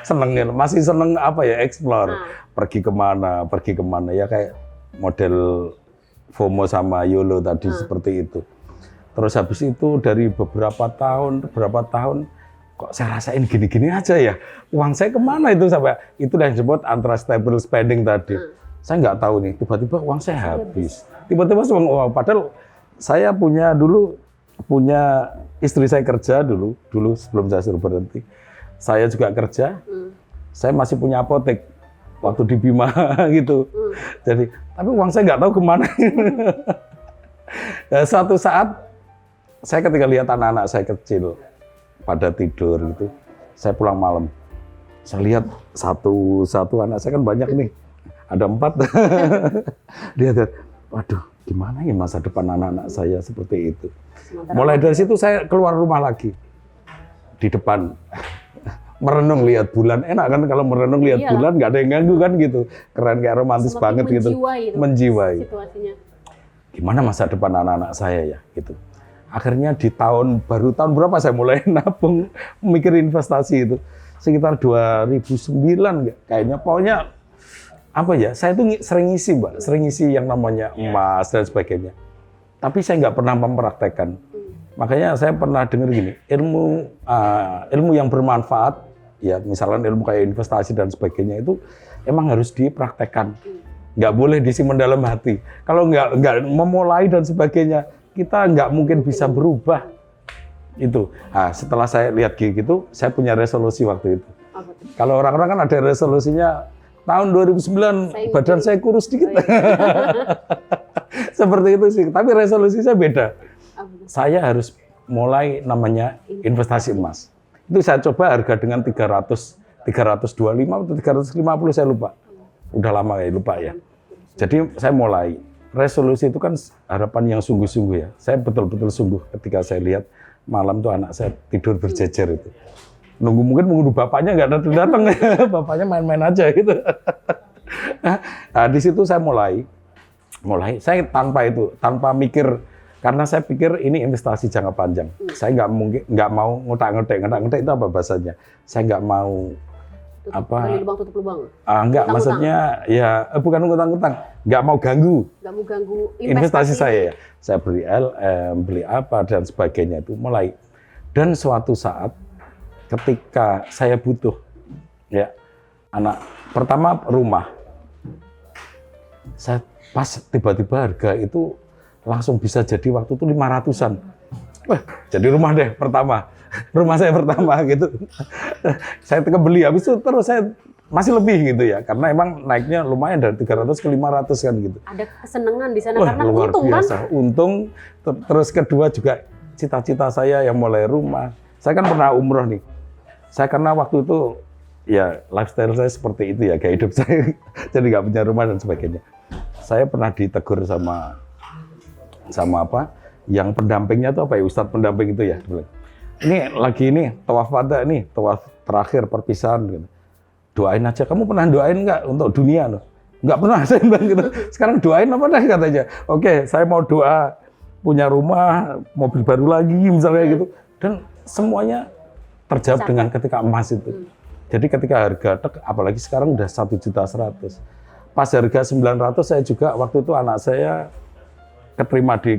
senengin, masih seneng apa ya, explore. Pergi kemana ya kayak model FOMO sama YOLO tadi seperti itu. Terus habis itu dari beberapa tahun kok saya rasain gini-gini aja ya. Uang saya kemana itu sampai itulah yang disebut untrustable spending tadi. Saya nggak tahu nih, tiba-tiba uang saya habis. Tiba-tiba uang, padahal saya dulu punya istri saya kerja dulu sebelum saya suruh berhenti. Saya juga kerja. Saya masih punya apotek waktu di Bima gitu. Jadi, tapi uang saya nggak tahu kemana. Nah, suatu saat saya ketika lihat anak-anak saya kecil pada tidur gitu, saya pulang malam. Saya lihat satu anak saya kan banyak nih, ada 4. Lihat, waduh, gimana ya masa depan anak-anak saya seperti itu. Mulai dari situ saya keluar rumah lagi. Di depan merenung lihat bulan, enak kan kalau merenung lihat bulan, nggak ada yang ganggu kan gitu. Keren, kayak romantis banget gitu. Menjiwai. Situasinya. Gimana masa depan anak-anak saya ya gitu. Akhirnya di tahun berapa saya mulai nabung, mikir investasi itu. Sekitar 2009 kayaknya, pokoknya apa ya, saya tuh sering ngisi Mbak, sering ngisi yang namanya emas dan sebagainya. Tapi saya nggak pernah mempraktekkan. Makanya saya pernah dengar gini, ilmu yang bermanfaat, ya misalnya ilmu kayak investasi dan sebagainya itu emang harus dipraktekkan. Nggak boleh disimpan dalam hati. Kalau nggak memulai dan sebagainya, kita nggak mungkin bisa berubah. Itu. Nah, setelah saya lihat gitu, saya punya resolusi waktu itu. Kalau orang-orang kan ada resolusinya, tahun 2009 badan saya kurus dikit. Seperti itu sih. Tapi resolusi saya beda. Saya harus mulai namanya investasi emas. Itu saya coba harga dengan 325 atau 350 saya lupa. Udah lama ya lupa ya. Jadi saya mulai. Resolusi itu kan harapan yang sungguh-sungguh ya. Saya betul-betul sungguh ketika saya lihat malam tuh anak saya tidur berjejer itu. Mungkin menunggu bapaknya nggak datang, bapaknya main-main aja gitu. Nah, di situ saya mulai. Saya tanpa mikir, karena saya pikir ini investasi jangka panjang. Saya nggak mau ngutak-ngutik itu apa bahasanya? Saya nggak mau tutup lubang. Enggak, maksudnya ya bukan ngutang-ngutang, nggak mau ganggu. Nggak mau ganggu investasi saya ya. Saya beli LM, beli apa dan sebagainya itu mulai. Dan suatu saat ketika saya butuh ya anak pertama rumah, saya pas tiba-tiba harga itu langsung bisa jadi waktu itu 500-an. Wah, jadi rumah deh pertama. Rumah saya pertama gitu. Saya beli, habis itu terus saya masih lebih gitu ya. Karena emang naiknya lumayan dari 300 ke 500 kan gitu. Ada kesenangan di sana. Wah, karena luar untung biasa. kan? Untung, terus kedua juga cita-cita saya yang mulai rumah. Saya kan pernah umroh nih. Saya karena waktu itu ya lifestyle saya seperti itu ya, gaya hidup saya. Jadi nggak punya rumah dan sebagainya. Saya pernah ditegur sama apa? Yang pendampingnya tuh apa ya, Ustadz pendamping itu ya. Ini lagi tawaf wada nih, tawaf terakhir perpisahan gitu. Doain aja. Kamu pernah doain nggak untuk dunia loh? Nggak pernah saya bilang gitu. Sekarang doain apa dah katanya. Oke, saya mau doa punya rumah, mobil baru lagi misalnya gitu. Dan semuanya terjawab dengan ketika emas itu. Jadi ketika harga apalagi sekarang udah 1.100.000. Pas harga 900 saya juga waktu itu anak saya keterima di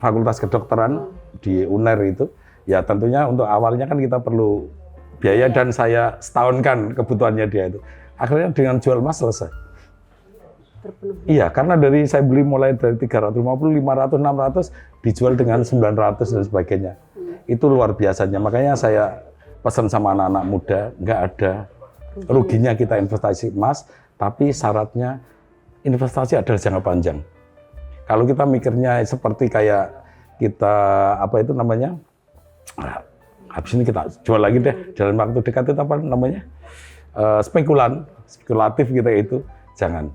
Fakultas Kedokteran di UNER itu. Ya tentunya untuk awalnya kan kita perlu biaya dan saya setahunkan kebutuhannya dia itu. Akhirnya dengan jual emas selesai. Terpenuhi. Iya, karena saya beli mulai dari 350, 500, 600 dijual dengan 900 dan sebagainya. Itu luar biasanya. Makanya saya pesan sama anak-anak muda, nggak ada ruginya kita investasi emas, tapi syaratnya investasi adalah jangka panjang. Kalau kita mikirnya seperti kayak kita apa itu namanya? Habis ini kita jual lagi deh dalam waktu dekat itu apa namanya, spekulatif kita itu jangan,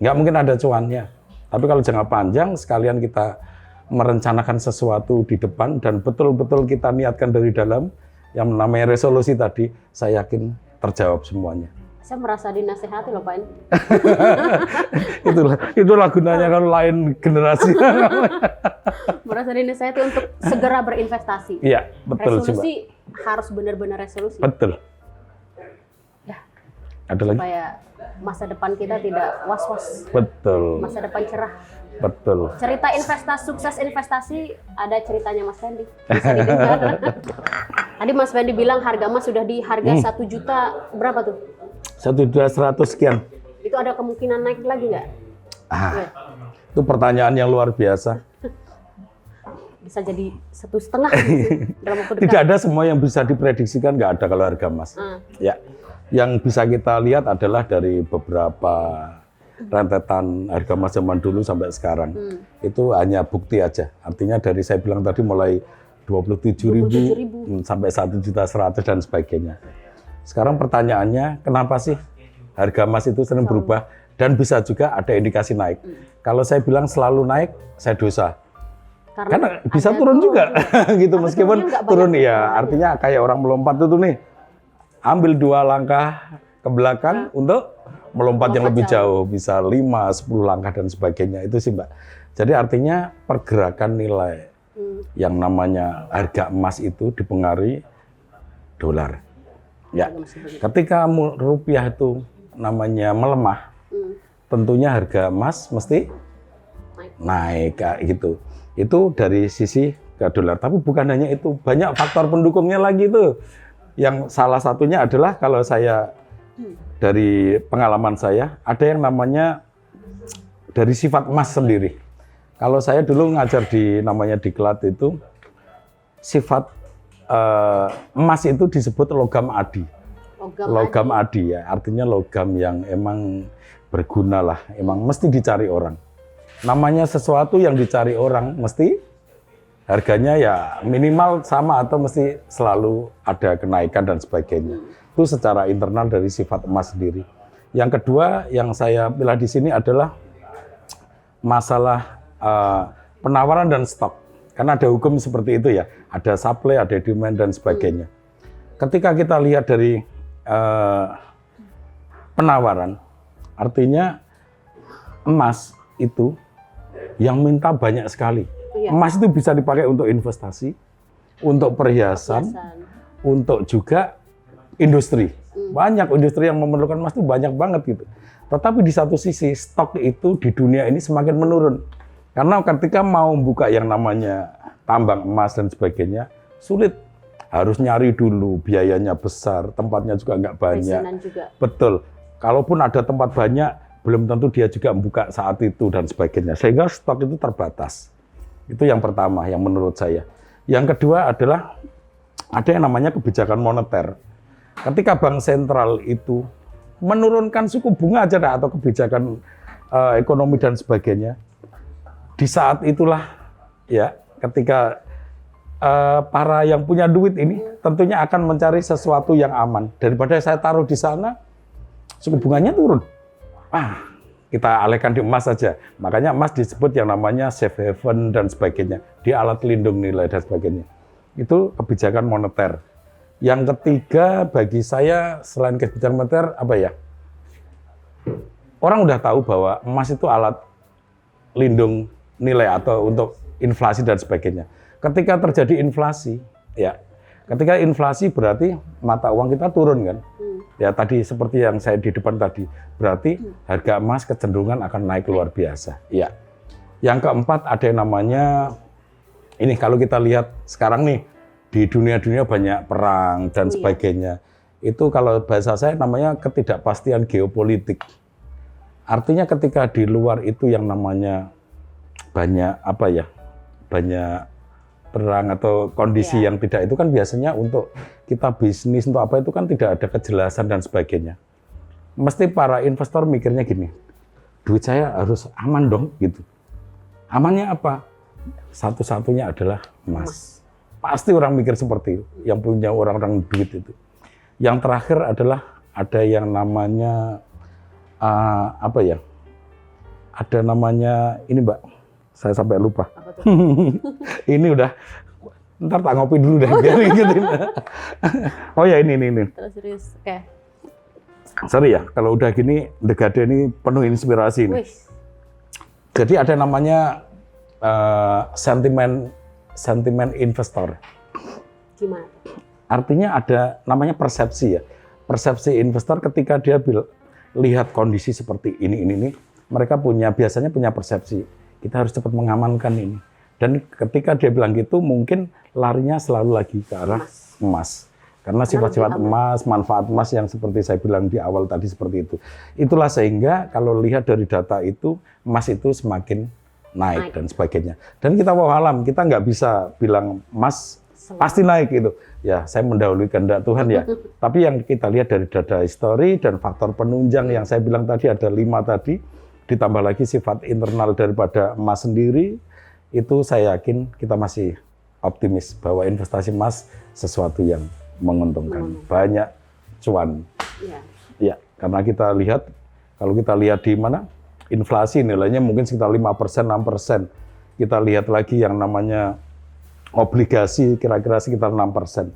nggak mungkin ada cuannya. Tapi kalau jangka panjang sekalian kita merencanakan sesuatu di depan dan betul-betul kita niatkan dari dalam yang namanya resolusi tadi, saya yakin terjawab semuanya. Saya merasa dinasehati loh Pak. Itulah gunanya kalau lain generasi. Merasa dinasehati untuk segera berinvestasi. Iya, betul. Resolusi harus benar-benar resolusi. Betul. Ya. Ada lagi? Supaya masa depan kita tidak was-was. Betul. Masa depan cerah. Betul. Cerita sukses investasi ada ceritanya Mas Fendi. Bisa didengar. Tadi Mas Fendi bilang harga emas sudah di harga 1 juta berapa tuh? 1.100 sekian. Itu ada kemungkinan naik lagi nggak? Itu pertanyaan yang luar biasa. Bisa jadi 1,5 dalam waktu dekat. Tidak ada semua yang bisa diprediksikan, nggak ada kalau harga emas. Ya, yang bisa kita lihat adalah dari beberapa rentetan harga emas zaman dulu sampai sekarang. Itu hanya bukti aja. Artinya dari saya bilang tadi mulai 27.000 sampai 1.100.000 dan sebagainya. Sekarang pertanyaannya, kenapa sih harga emas itu sering berubah dan bisa juga ada indikasi naik? Kalau saya bilang selalu naik, saya dosa. Karena bisa turun juga, gitu. Tapi Meskipun turun ya, artinya kayak orang melompat itu nih, ambil 2 langkah ke belakang untuk melompat yang lebih jauh, bisa 5-10 langkah dan sebagainya. Itu sih Mbak. Jadi artinya pergerakan nilai yang namanya harga emas itu dipengaruhi dolar. Ya, ketika rupiah itu namanya melemah, tentunya harga emas mesti naik kayak gitu. Itu dari sisi ke dolar. Tapi bukan hanya itu, banyak faktor pendukungnya lagi itu. Yang salah satunya adalah kalau saya dari pengalaman saya, ada yang namanya dari sifat emas sendiri. Kalau saya dulu ngajar di namanya diklat itu, sifat emas itu disebut logam adi. Logam adi ya, artinya logam yang emang berguna lah, emang mesti dicari orang. Namanya sesuatu yang dicari orang, mesti harganya ya minimal sama atau mesti selalu ada kenaikan dan sebagainya. Itu secara internal dari sifat emas sendiri. Yang kedua yang saya pilih di sini adalah masalah penawaran dan stok. Karena ada hukum seperti itu ya, ada supply, ada demand dan sebagainya. Ketika kita lihat dari penawaran, artinya emas itu yang minta banyak sekali. Emas itu bisa dipakai untuk investasi, untuk perhiasan, untuk juga industri. Banyak industri yang memerlukan emas itu banyak banget gitu. Tetapi di satu sisi stok itu di dunia ini semakin menurun. Karena ketika mau buka yang namanya tambang emas dan sebagainya, sulit. Harus nyari dulu, biayanya besar, tempatnya juga nggak banyak. Betul. Kalaupun ada tempat banyak, belum tentu dia juga membuka saat itu dan sebagainya. Sehingga stok itu terbatas. Itu yang pertama, yang menurut saya. Yang kedua adalah ada yang namanya kebijakan moneter. Ketika bank sentral itu menurunkan suku bunga aja atau kebijakan ekonomi dan sebagainya, di saat itulah ya ketika para yang punya duit ini tentunya akan mencari sesuatu yang aman. Daripada saya taruh di sana, suku bunganya turun. Kita alihkan di emas saja. Makanya emas disebut yang namanya safe haven dan sebagainya. Dia alat lindung nilai dan sebagainya. Itu kebijakan moneter. Yang ketiga bagi saya selain kebijakan moneter apa ya? Orang udah tahu bahwa emas itu alat lindung nilai atau untuk inflasi dan sebagainya. Ketika terjadi inflasi, ya, ketika inflasi berarti mata uang kita turun kan? Ya tadi seperti yang saya di depan tadi, berarti harga emas kecenderungan akan naik luar biasa. Ya. Yang keempat ada yang namanya ini kalau kita lihat sekarang nih di dunia-dunia banyak perang dan sebagainya. Itu kalau bahasa saya namanya ketidakpastian geopolitik. Artinya ketika di luar itu yang namanya banyak apa ya? Banyak perang atau kondisi yang tidak itu kan biasanya untuk kita bisnis untuk apa itu kan tidak ada kejelasan dan sebagainya. Mesti para investor mikirnya gini, duit saya harus aman dong gitu. Amannya apa? Satu-satunya adalah emas. Pasti orang mikir seperti itu, yang punya orang-orang duit itu. Yang terakhir adalah ada yang namanya apa ya? Ada namanya ini Mbak, saya sampai lupa. Ini udah, ntar tak ngopi dulu deh biar ingetin. Oh ya ini. Terus serius, oke. Sorry ya, kalau udah gini, The Gade ini penuh inspirasi nih. Jadi ada namanya sentimen investor. Gimana? Artinya ada namanya persepsi ya. Persepsi investor ketika dia lihat kondisi seperti ini, mereka biasanya punya persepsi. Kita harus cepat mengamankan ini. Dan ketika dia bilang gitu, mungkin larinya selalu lagi ke arah emas. Karena sifat-sifat emas, manfaat emas yang seperti saya bilang di awal tadi seperti itu. Itulah sehingga kalau lihat dari data itu, emas itu semakin naik dan sebagainya. Dan kita wallahualam, kita nggak bisa bilang emas pasti naik gitu. Ya, saya mendahului kehendak Tuhan ya. Tapi yang kita lihat dari data histori dan faktor penunjang yang saya bilang tadi ada 5 tadi, ditambah lagi sifat internal daripada emas sendiri, itu saya yakin kita masih optimis bahwa investasi emas sesuatu yang menguntungkan. Banyak cuan. Iya. Ya, karena kalau kita lihat di mana inflasi nilainya mungkin sekitar 5%, 6%. Kita lihat lagi yang namanya obligasi kira-kira sekitar 6%.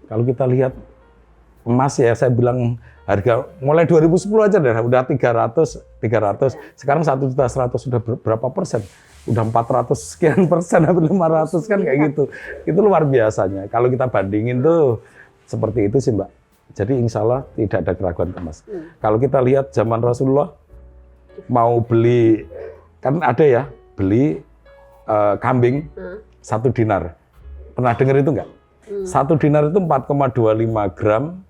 Kalau kita lihat emas ya, saya bilang harga mulai 2010 aja deh, udah 300. Sekarang 1.100.000 sudah berapa persen? Udah 400 sekian persen, hampir 500 kan kayak gitu. Itu luar biasanya. Kalau kita bandingin tuh seperti itu sih Mbak. Jadi insya Allah tidak ada keraguan ke emas. Kalau kita lihat zaman Rasulullah mau beli, kan ada ya, beli kambing 1 dinar. Pernah dengar itu enggak? 1 dinar itu 4,25 gram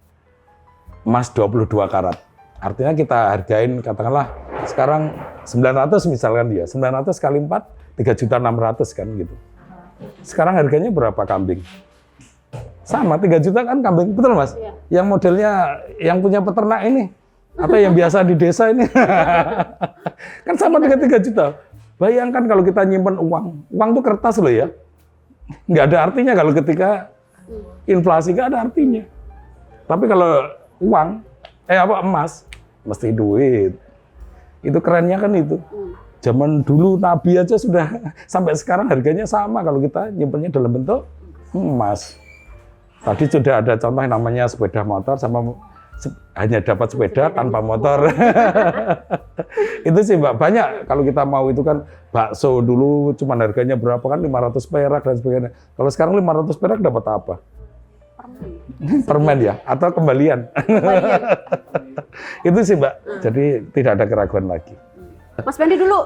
emas 22 karat. Artinya kita hargain katakanlah sekarang 900 misalkan dia. 900 kali 4, 3.600.000 kan gitu. Sekarang harganya berapa kambing? Sama 3 juta kan kambing, betul Mas? Iya. Yang modelnya yang punya peternak ini atau yang biasa di desa ini. Kan sama dengan 3 juta. Bayangkan kalau kita nyimpen uang tuh kertas loh ya. Nggak ada artinya kalau ketika inflasi, nggak ada artinya. Tapi kalau emas, mesti duit. Itu kerennya kan itu. Zaman dulu Nabi aja sudah sampai sekarang harganya sama kalau kita nyimpennya dalam bentuk emas. Tadi sudah ada contoh yang namanya sepeda motor sama hanya dapat sepeda tanpa motor. Itu sih Mbak, banyak kalau kita mau itu kan bakso dulu cuma harganya berapa kan 500 perak dan sebagainya. Kalau sekarang 500 perak dapat apa? Permen ya atau kembalian. Itu sih Mbak. Jadi tidak ada keraguan lagi. Mas Bandi dulu.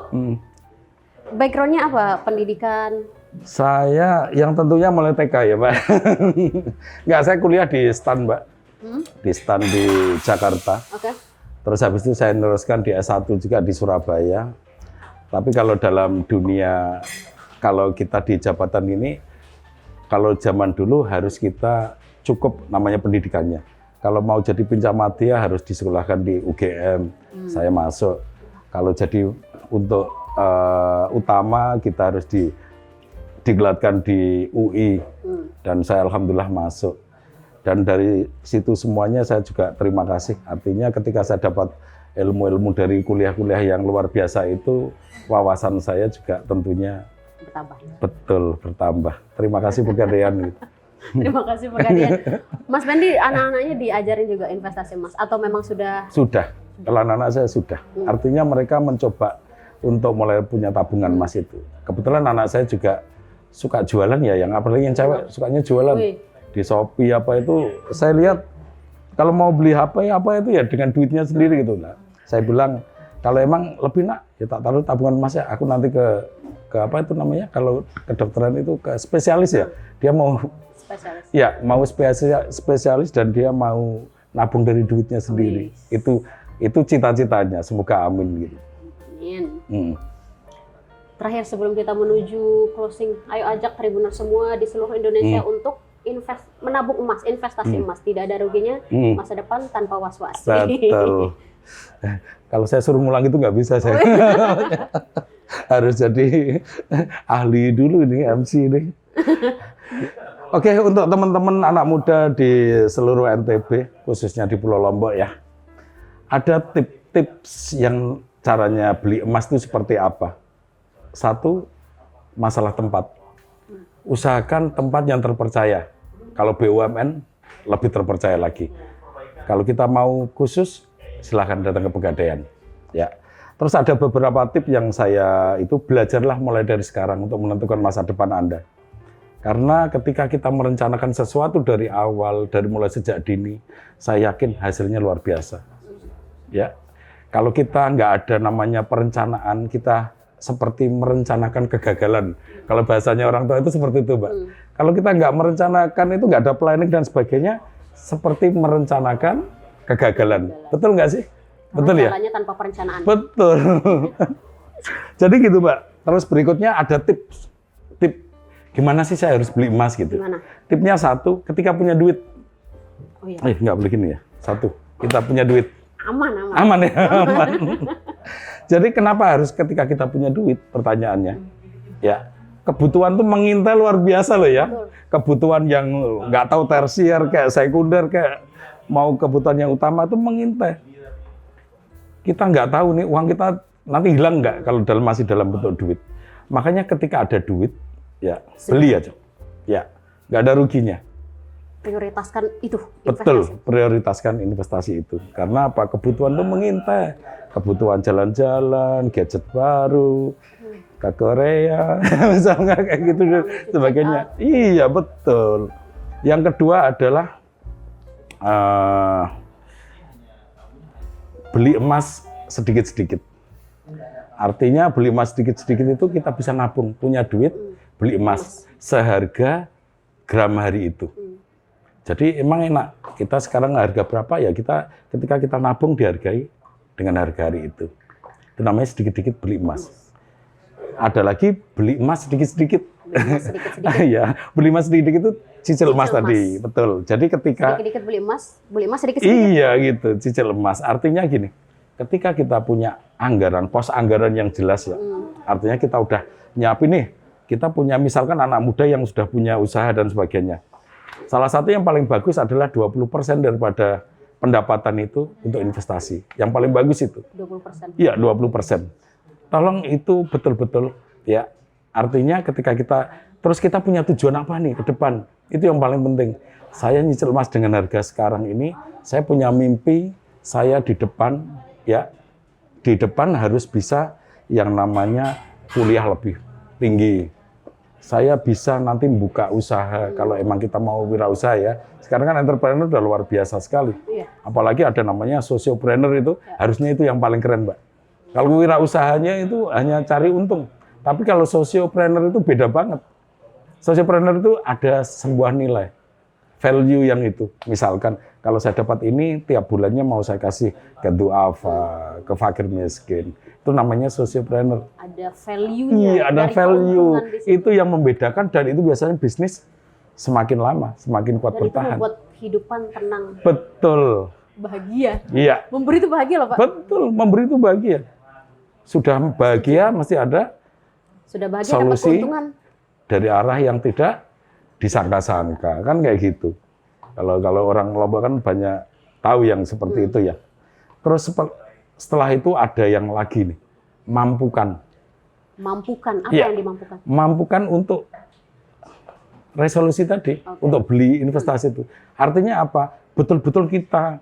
Backgroundnya apa? Pendidikan? Saya yang tentunya mulai TK ya Mbak. Nggak, saya kuliah di STAN Mbak. Di STAN di Jakarta. Oke. Terus habis itu saya meneruskan di S1 juga di Surabaya. Tapi kalau dalam dunia, kalau kita di jabatan ini, kalau zaman dulu harus kita cukup namanya pendidikannya. Kalau mau jadi pencamatya harus disekolahkan di UGM. Saya masuk. Kalau jadi untuk utama kita harus digelatkan di UI. Dan saya alhamdulillah masuk. Dan dari situ semuanya saya juga terima kasih. Artinya ketika saya dapat ilmu-ilmu dari kuliah-kuliah yang luar biasa itu, wawasan saya juga tentunya bertambah. Betul, bertambah. Terima kasih Pegadaian. Gitu. Terima kasih Pegadaian. Mas Bandi, anak-anaknya diajarin juga investasi emas atau memang sudah? Sudah. Kalau anak-anak saya sudah. Artinya mereka mencoba untuk mulai punya tabungan emas itu. Kebetulan anak saya juga suka jualan ya, yang apalagi yang cewek sukanya jualan. Di Shopee apa itu, saya lihat kalau mau beli HP apa itu ya dengan duitnya sendiri gitu. Nah, saya bilang kalau emang lebih nak, ya tak taruh tabungan emas ya. Aku nanti ke apa itu namanya, kalau kedokteran itu ke spesialis ya. Dia mau spesialis. Ya, mau spesialis dan dia mau nabung dari duitnya sendiri. Itu cita-citanya. Semoga amin gitu. Amin. Terakhir sebelum kita menuju closing, ayo ajak Tribuners semua di seluruh Indonesia untuk menabung emas, investasi emas. Tidak ada ruginya, masa depan tanpa was-was. Betul. Kalau saya suruh ngulang itu nggak bisa saya. Harus jadi ahli dulu ini, MC ini. Oke, untuk teman-teman anak muda di seluruh NTB, khususnya di Pulau Lombok ya, ada tips yang caranya beli emas itu seperti apa? 1, masalah tempat. Usahakan tempat yang terpercaya. Kalau BUMN lebih terpercaya lagi. Kalau kita mau khusus, silahkan datang ke Pegadaian. Ya. Terus ada beberapa tips yang saya itu belajarlah mulai dari sekarang untuk menentukan masa depan Anda. Karena ketika kita merencanakan sesuatu dari awal, dari mulai sejak dini, saya yakin hasilnya luar biasa. Ya. Kalau kita nggak ada namanya perencanaan, kita seperti merencanakan kegagalan. Kalau bahasanya orang tua itu seperti itu, Mbak. Kalau kita nggak merencanakan itu, nggak ada planning dan sebagainya, seperti merencanakan kegagalan. Betul nggak sih? Betul ya? Jalannya tanpa perencanaan. Betul. Jadi gitu, Mbak. Terus berikutnya ada tip gimana sih saya harus beli emas gitu. Gimana? Tipnya 1, ketika punya duit. Oh iya. Nggak boleh gini ya. 1, kita punya duit. Aman ya? Aman. Jadi kenapa harus ketika kita punya duit? Pertanyaannya, ya kebutuhan tuh mengintai luar biasa loh ya. Kebutuhan yang nggak tahu tersier kayak sekunder kayak mau kebutuhan yang utama itu mengintai. Kita nggak tahu nih uang kita nanti hilang nggak kalau masih dalam bentuk duit. Makanya ketika ada duit, ya beli aja. Ya, nggak ada ruginya. Prioritaskan itu. Betul, Investasi. prioritaskan investasi itu. Karena apa? Kebutuhan itu mengintai. Kebutuhan jalan-jalan, gadget baru, ke Korea, misalnya kayak gitu dan sebagainya. Iya, betul. Yang kedua adalah beli emas sedikit-sedikit. Artinya beli emas sedikit-sedikit itu kita bisa nabung, punya duit, beli emas seharga gram hari itu. Jadi emang enak, kita sekarang harga berapa ya kita ketika kita nabung dihargai dengan harga hari itu. Itu namanya sedikit-sedikit beli emas. Ada lagi beli emas sedikit-sedikit. Iya, beli emas sedikit-sedikit itu cicil emas tadi, betul. Jadi ketika sedikit-sedikit beli emas sedikit-sedikit. Iya gitu, cicil emas. Artinya gini, ketika kita punya anggaran, pos anggaran yang jelas ya, artinya kita udah nyiapin nih, kita punya misalkan anak muda yang sudah punya usaha dan sebagainya. Salah satu yang paling bagus adalah 20% daripada pendapatan itu untuk investasi. Yang paling bagus itu. 20%. Iya, 20%. Tolong itu betul-betul ya. Artinya ketika terus kita punya tujuan apa nih ke depan? Itu yang paling penting. Saya nyicil emas dengan harga sekarang ini, saya punya mimpi saya di depan ya. Di depan harus bisa yang namanya kuliah lebih tinggi. Saya bisa nanti membuka usaha kalau emang kita mau wirausaha ya. Sekarang kan entrepreneur udah luar biasa sekali. Iya. Apalagi ada namanya sociopreneur itu, harusnya itu yang paling keren, Mbak. Kalau wirausahanya itu hanya cari untung. Tapi kalau sociopreneur itu beda banget. Sociopreneur itu ada sebuah nilai, value yang itu. Misalkan kalau saya dapat ini tiap bulannya mau saya kasih ke duafa, ke fakir miskin. Itu namanya sociopreneur. Ada value-nya. Iya, ada dari value. keuntungan di situ. Itu yang membedakan dan itu biasanya bisnis semakin lama, semakin kuat Dan itu bertahan. membuat kehidupan tenang, Betul. bahagia. Iya. Memberi itu bahagia loh Pak. Betul, memberi itu bahagia. Sudah bahagia mesti ada Sudah bahagia dapat solusi keuntungan. dari arah yang tidak disangka-sangka. Kan kayak gitu. Kalau orang Lombok kan banyak tahu yang seperti itu ya. Terus setelah itu ada yang lagi nih, mampukan. Mampukan, apa Iya. yang dimampukan? Mampukan untuk resolusi tadi, untuk beli investasi itu. Artinya apa? Betul-betul kita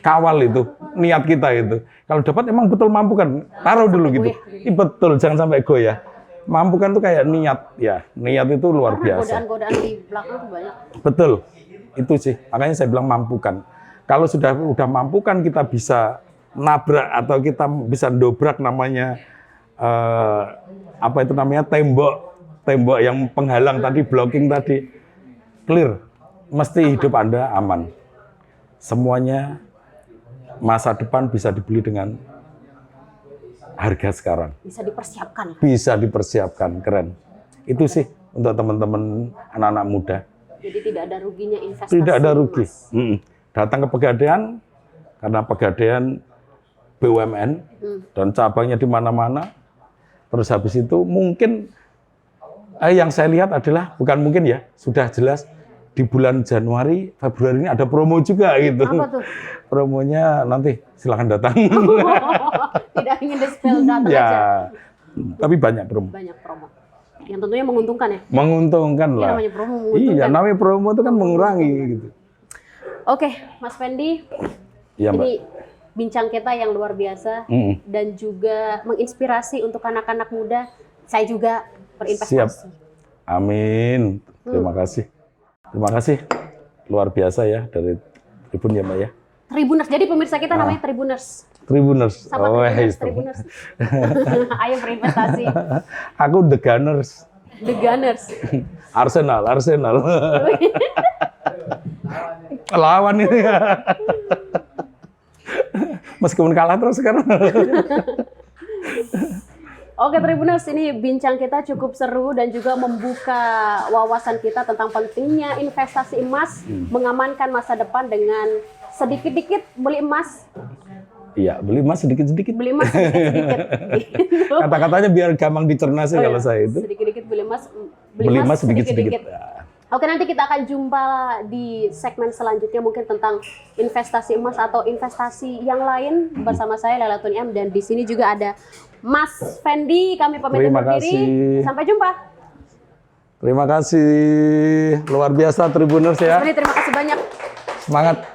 kawal itu, niat kita itu. Kalau dapat emang betul mampukan, taruh dulu gitu. Betul, jangan sampai goyah. Mampukan itu kayak niat, ya. Niat itu luar Karena biasa. godaan-godaan di belakang itu banyak. Betul, itu sih. Makanya saya bilang mampukan. Kalau udah mampukan kita bisa nabrak atau kita bisa dobrak namanya apa itu namanya tembok yang penghalang tadi, blocking tadi, clear. Mesti hidup Anda aman. Semuanya masa depan bisa dibeli dengan harga sekarang. Bisa dipersiapkan. Bisa dipersiapkan, keren. Itu sih untuk teman-teman anak-anak muda. Jadi tidak ada ruginya investasi. Tidak ada rugi. emas. Datang ke Pegadaian, karena Pegadaian BUMN dan cabangnya di mana-mana. Terus habis itu mungkin yang saya lihat adalah, bukan mungkin ya, sudah jelas di bulan Januari, Februari ini ada promo juga gitu. Apa tuh? Promonya nanti silakan datang. Tidak ingin di-spill data Ya, aja. tapi banyak promo. Banyak promo. Yang tentunya menguntungkan ya. Menguntungkan Iya, lah. namanya promo menguntungkan. Iya, namanya promo itu kan mengurangi gitu. Oke, Mas Fendi, Iya, Mbak. ini bincang kita yang luar biasa dan juga menginspirasi untuk anak-anak muda. Saya juga berinvestasi. Siap. Amin. Terima kasih. Terima kasih. Luar biasa ya dari Tribun ya, Mbak ya. Tribuners. Jadi pemirsa kita namanya Tribuners. Tribuners. Sama Oh, Tribuners, itu. Tribuners. Ayo berinvestasi. Aku The Gunners. The Gunners. Arsenal. Lawan ini. Meskipun kalah terus sekarang. Oke Tribuners, ini bincang kita cukup seru dan juga membuka wawasan kita tentang pentingnya investasi emas, mengamankan masa depan dengan sedikit-dikit beli emas. Iya, beli emas sedikit-sedikit. Beli emas sedikit-sedikit. Gitu. Kata-katanya biar gampang dicerna sih kalau saya itu. Sedikit-sedikit beli emas. Beli emas sedikit-sedikit. Ya. Oke, nanti kita akan jumpa di segmen selanjutnya mungkin tentang investasi emas atau investasi yang lain bersama saya Lailatun M, dan di sini juga ada Mas Fendi. Kami pamit Terima undur diri. kasih. Sampai jumpa. Terima kasih. Luar biasa Tribuners ya. Terima kasih banyak. Semangat.